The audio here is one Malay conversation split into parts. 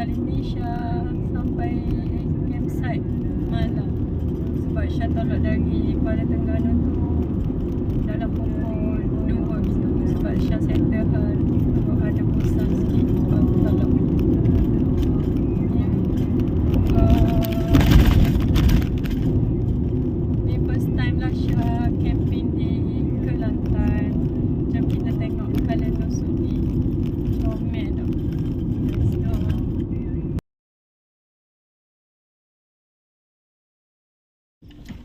Kalinisha sampai campsite malam. Sebab Syah tolak dari Kuala Terengganu tu dalam pukul 2 sebab Syah settle hal ada bosan sikit baru tolak. Ni first time lah Syah camping di Kelantan. Jom kita tengok Kalen Nosuk ni. Comel tau. Let's go.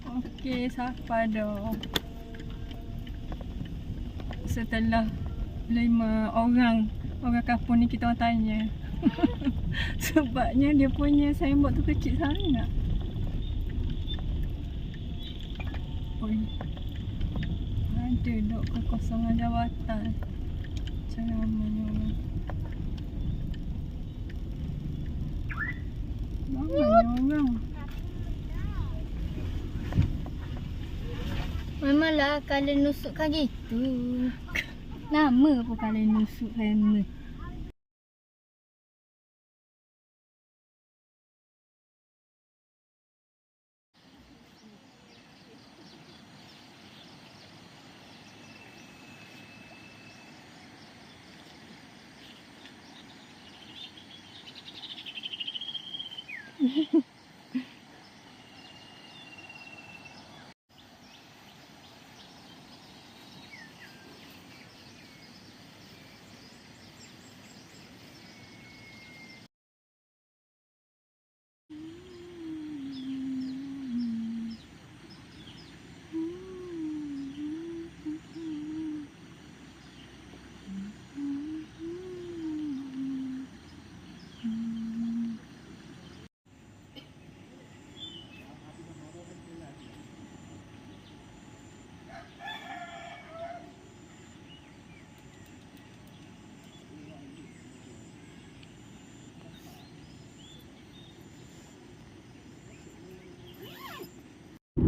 Okey, siapa dah? Setelah 5 orang kampung ni kita orang tanya. Sebabnya dia punya signboard tu kecil sangat. Oi. Ada dok kekosongan jawatan. Jangan ramai orang. Ramai orang. Memanglah Kalen Nosuk kan gitu. Nama pun Kalen Nosuk famous.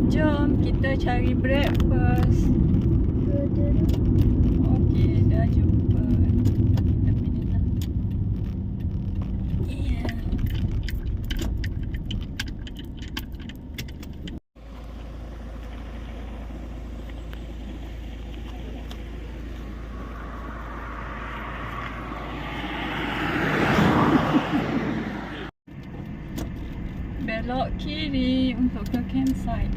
Jom kita cari breakfast. Okey, dah jumpa. Kita pilih lah. Yeah. Belok kiri untuk ke campsite.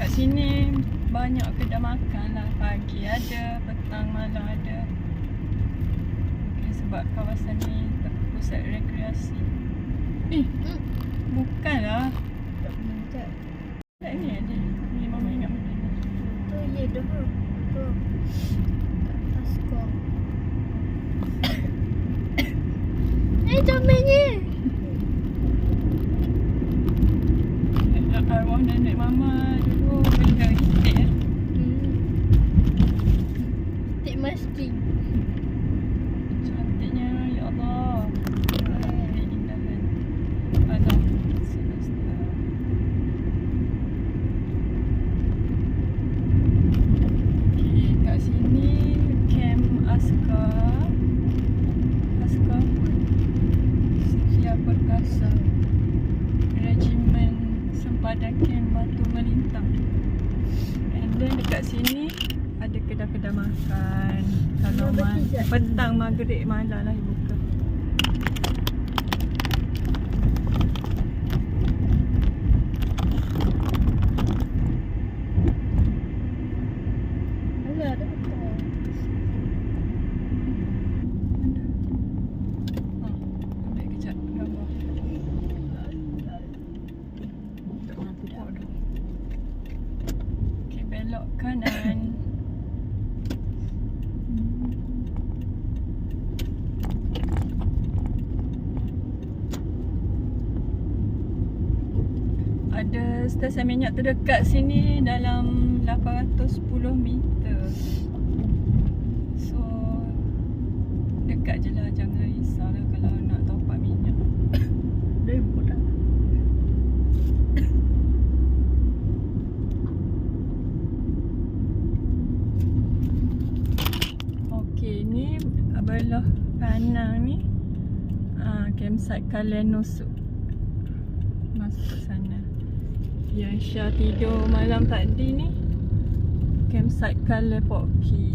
Kat sini banyak kedai makan lah. Pagi ada, petang malam ada. Okay, sebab kawasan ni pusat rekreasi. Bukanlah. Tak menjat. Tak ni ada. Ni mama ingat benda ni. Tu ye dah. Tu. Atas kau. Comelnya. Arwah nenek mama dulu benda itik lah. Itik masjid. Cantiknya, ya Allah. Keindahan alam semesta. Okay, kat sini Camp Askar. Askar Setia Perkasa, Regimen Sempadan Camp Batu Melintang. And then dekat sini ada kedai-kedai makan. Kalau petang maghrib malam lah buka. Ada apa? Ambil kejap gambar. Okay, belok kanan. Ada stesen minyak terdekat sini dalam 810 meter. So dekat je lah, jangan risaulah kalau nak top up minyak. Ribut dah. Okey, Ni belah kanan ni campsite Kalen Nusuk. Masuk sana. Yang Syah tidur malam tadi ni campsite Kalen Poki.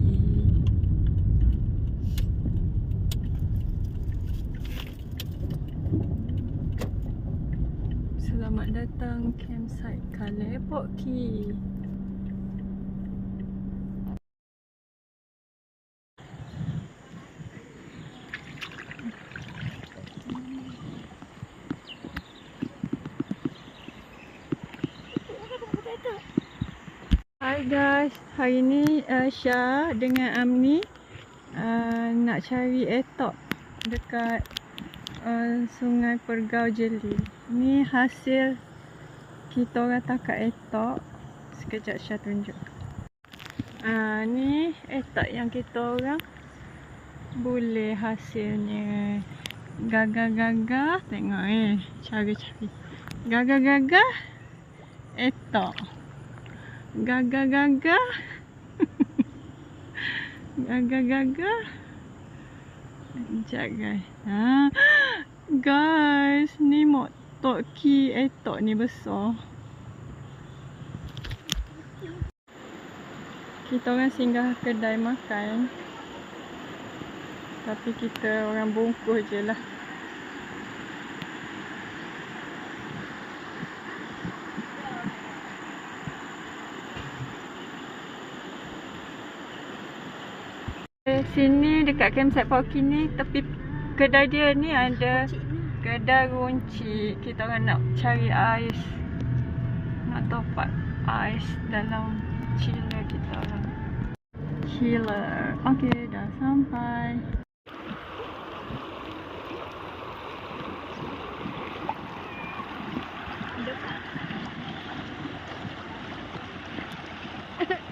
Selamat datang campsite Kalen Poki. Hai guys, hari ni Syah dengan Amni nak cari etok dekat Sungai Pergau Jeli. Ni hasil kita orang tangkap etok. Sekejap Syah tunjuk. Ni etok yang kita orang boleh hasilnya. Gagah-gagah, tengok cari-cari. Gagah-gagah etok. Gagah-gagah gagah-gagah. Sekejap guys. Guys, ni motok ki etok ni besar. Kita orang singgah kedai makan, tapi kita orang bungkus je lah. Sini dekat campsite Poki ni, tepi kedai dia ni ada kedai runcit. Kita orang nak cari ais, nak top up ais dalam chiller kita orang. Chiller. Okey, dah sampai.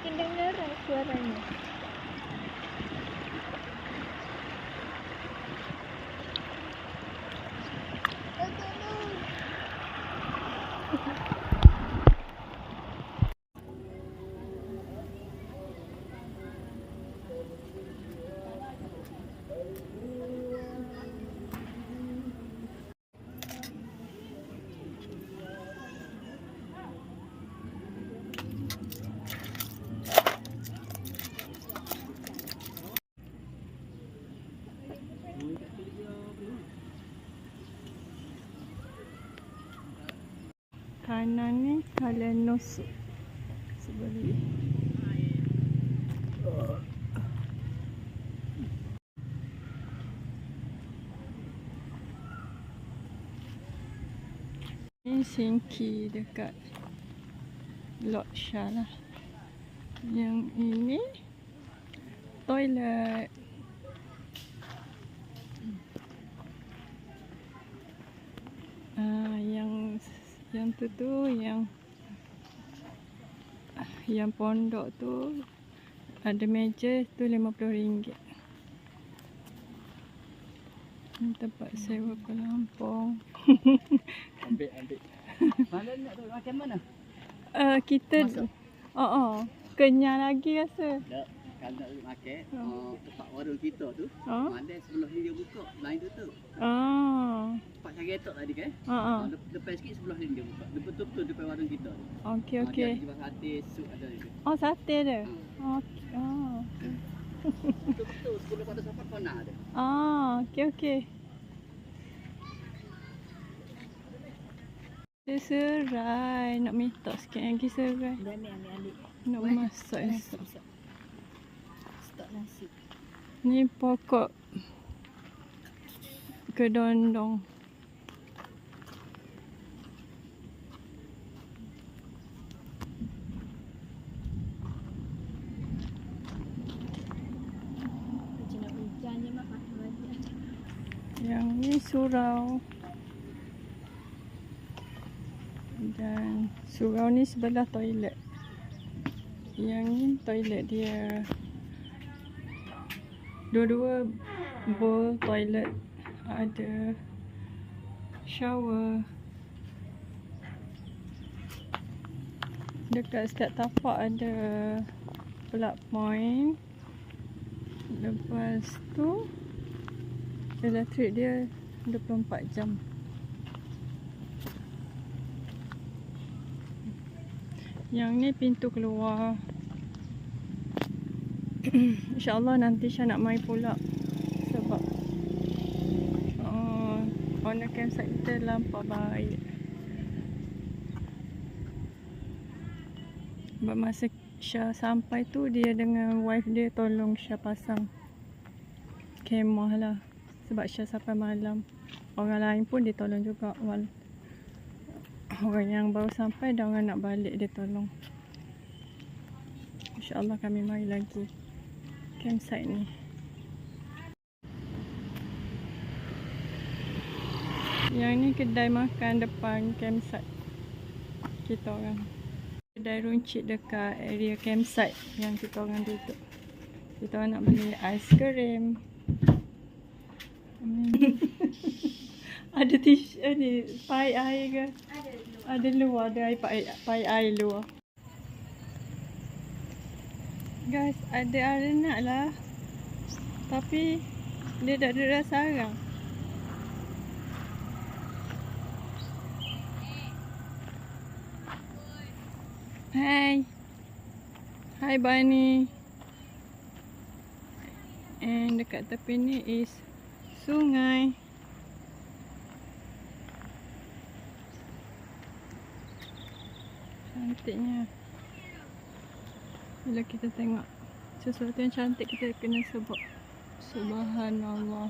Kedengaran suaranya. Kanan ni Kalen Nusuk. Sebelah ni sinki dekat Lot Syah lah. Yang ini toilet. Yang tu yang pondok tu ada meja tu RM50. Ni tempat sewa pelampung. Ambil. Mana nak tu macam mana? Kita kenyang lagi rasa. Tak, kalau nak makan tempat warung kita tu, mana sebelah ni dia buka, lain tu. Tempat cari etok tadi kan? Depan sikit sebelah ni dia buka. Dia betul-betul depan warung kita tu. Okey. Dia jual sate, sup ada juga. Oh, sate dia. Betul-betul sebelum pada sampai kona ada. Okey. Dia serai, nak minta sikit lagi serai. Ambil. Nak masak esok. Stok nasi. Ni pokok kedondong. Macam nak hujan je mak pakai baju. Yang ni surau. Dan surau ni sebelah toilet. Yang ni toilet dia. Dua-dua bowl toilet. Ada shower. Dekat setiap tapak ada plug point. Lepas tu elektrik dia 24 jam. Yang ni pintu keluar. InsyaAllah nanti Syah nak mai pula. Sebab owner campsite kita lampau baik. Sebab masa Syah sampai tu, dia dengan wife dia tolong Syah pasang kemah lah. Sebab Syah sampai malam. Orang lain pun dia tolong juga. Orang yang baru sampai dan orang nak balik dia tolong. InsyaAllah kami mari lagi campsite ni. Yang ni kedai makan depan campsite kita orang. Kedai runcit dekat area campsite yang kita orang duduk. Kita orang nak beli aiskrim. Ada tisu ni, pai air ke? Ada luar, ada air pai air luar. Guys, ada arenak lah. Tapi dia tak ada rasa sarang. Hai. Hai Bunny. And dekat tepi ni is sungai. Cantiknya. Bila kita tengok sesuatu yang cantik, kita kena sebut Subhanallah.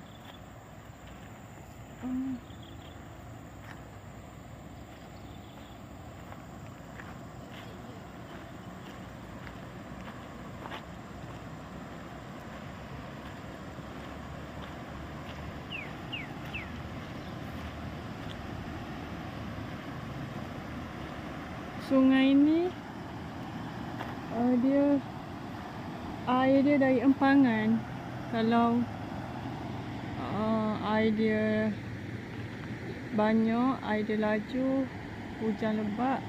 Sungai ni dia air dia dari empangan. Kalau air dia banyak, air dia laju, hujan lebat,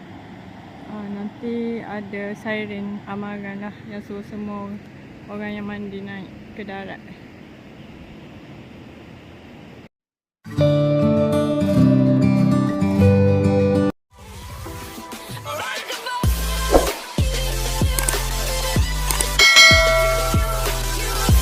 nanti ada siren amaran lah yang suruh semua orang yang mandi naik ke darat.